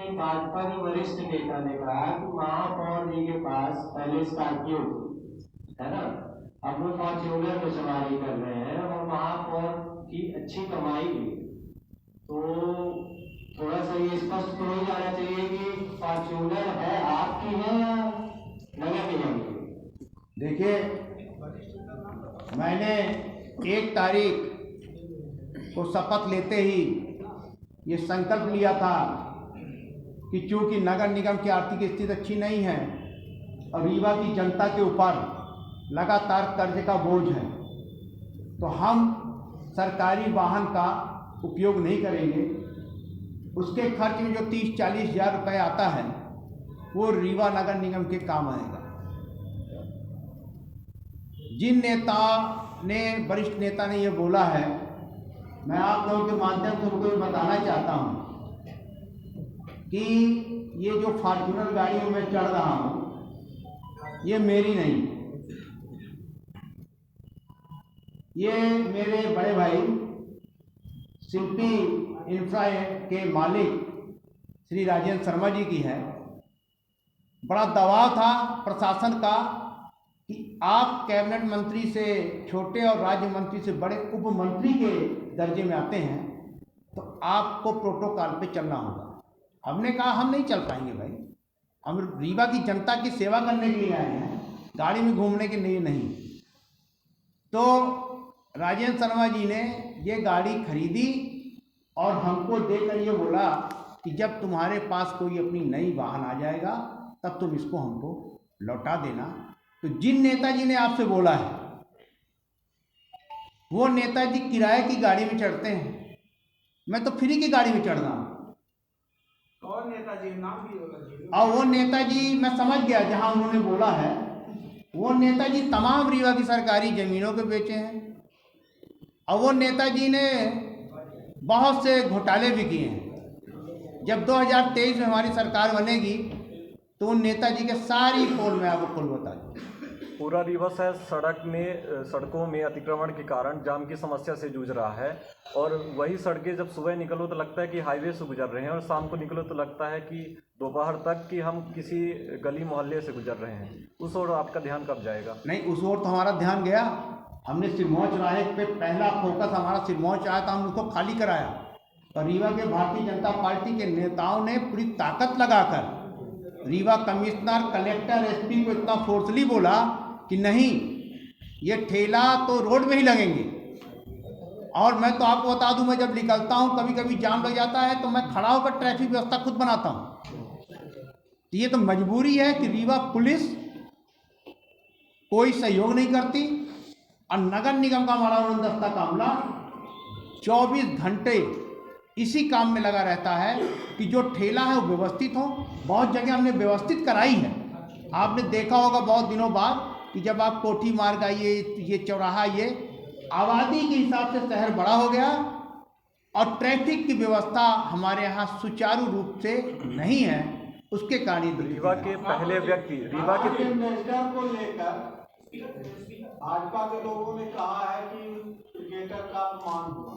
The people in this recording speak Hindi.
नहीं, भाजपा के वरिष्ठ नेता ने कहा कि महापौर जी के पास पहले स्कॉर्पियो है ना, अब वो फॉर्च्यूनर में सवारी कर रहे हैं और महापौर की अच्छी कमाई भी है। तो थोड़ा सा ये स्पष्ट तो हो जाना चाहिए कि फॉर्च्यूनर है आपकी है या नगर निगम की। देखिए, मैंने 1 तारीख को शपथ लेते ही ये संकल्प लिया था कि चूंकि नगर निगम की आर्थिक स्थिति अच्छी नहीं है और रीवा की जनता के ऊपर लगातार कर्ज का बोझ है, तो हम सरकारी वाहन का उपयोग नहीं करेंगे। उसके खर्च में जो 30-40 हज़ार रुपये आता है वो रीवा नगर निगम के काम आएगा। जिन नेता ने, वरिष्ठ नेता ने ये बोला है, मैं आप लोगों के माध्यम से उनको बताना चाहता हूँ कि ये जो फॉर्च्यूनर गाड़ी में मैं चढ़ रहा हूँ ये मेरी नहीं, ये मेरे बड़े भाई शिल्पी इंफ्रा के मालिक श्री राजेंद्र शर्मा जी की है। बड़ा दबाव था प्रशासन का कि आप कैबिनेट मंत्री से छोटे और राज्य मंत्री से बड़े उप मंत्री के दर्जे में आते हैं तो आपको प्रोटोकॉल पे चलना होगा। हमने कहा हम नहीं चल पाएंगे भाई, हम रीवा की जनता की सेवा करने के लिए आए हैं, गाड़ी में घूमने के लिए नहीं। तो राजेंद्र शर्मा जी ने ये गाड़ी खरीदी और हमको देकर ये बोला कि जब तुम्हारे पास कोई अपनी नई वाहन आ जाएगा तब तुम इसको हमको लौटा देना। तो जिन नेताजी ने आपसे बोला है वो नेताजी किराए की गाड़ी में चढ़ते हैं, मैं तो फ्री की गाड़ी में चढ़ रहा हूँ। कौन नेताजी, नाम भी बोला? और वो नेताजी मैं समझ गया जहां उन्होंने बोला है, वो नेताजी तमाम रीवा की सरकारी जमीनों के बेचे हैं और वो नेताजी ने बहुत से घोटाले भी किए हैं। जब 2023 में हमारी सरकार बनेगी तो उन नेताजी के सारी पोल में आपको खोल बता दूँ। पूरा रीवा शहर सड़कों में अतिक्रमण के कारण जाम की समस्या से जूझ रहा है और वही सड़कें जब सुबह निकलो तो लगता है कि हाईवे से गुजर रहे हैं और शाम को निकलो तो लगता है कि दोपहर तक कि हम किसी गली मोहल्ले से गुजर रहे हैं। उस ओर आपका ध्यान कब जाएगा? नहीं, उस ओर तो हमारा ध्यान गया। हमने सिरमौर चौराहे पे पहला फोकस हमारा सिरमौर चौराहा था, हम उसको खाली कराया और रीवा के भारतीय जनता पार्टी के नेताओं ने पूरी ताकत लगाकर रीवा कमिश्नर, कलेक्टर, एसपी को इतना फोर्सली बोला कि नहीं, ये ठेला तो रोड में ही लगेंगे। और मैं तो आपको बता दूं, मैं जब निकलता हूं कभी कभी जाम लग जाता है तो मैं खड़ा होकर ट्रैफिक व्यवस्था खुद बनाता हूं। तो ये तो मजबूरी है कि रीवा पुलिस कोई सहयोग नहीं करती और नगर निगम का हमारा उड़नदस्ता कामला 24 घंटे इसी काम में लगा रहता है कि जो ठेला है वो व्यवस्थित हो। बहुत जगह हमने व्यवस्थित कराई है। आपने देखा होगा बहुत दिनों बाद कि जब आप कोठी मार्ग आइए, ये चौराहा, ये आबादी के हिसाब से शहर बड़ा हो गया और ट्रैफिक की व्यवस्था हमारे यहाँ सुचारू रूप से नहीं है। उसके कारण रीवा के पहले व्यक्ति, रीवा के एम्बेसडर को लेकर भाजपा के लोगों ने कहा है कि क्रिकेटर का अपमान हुआ।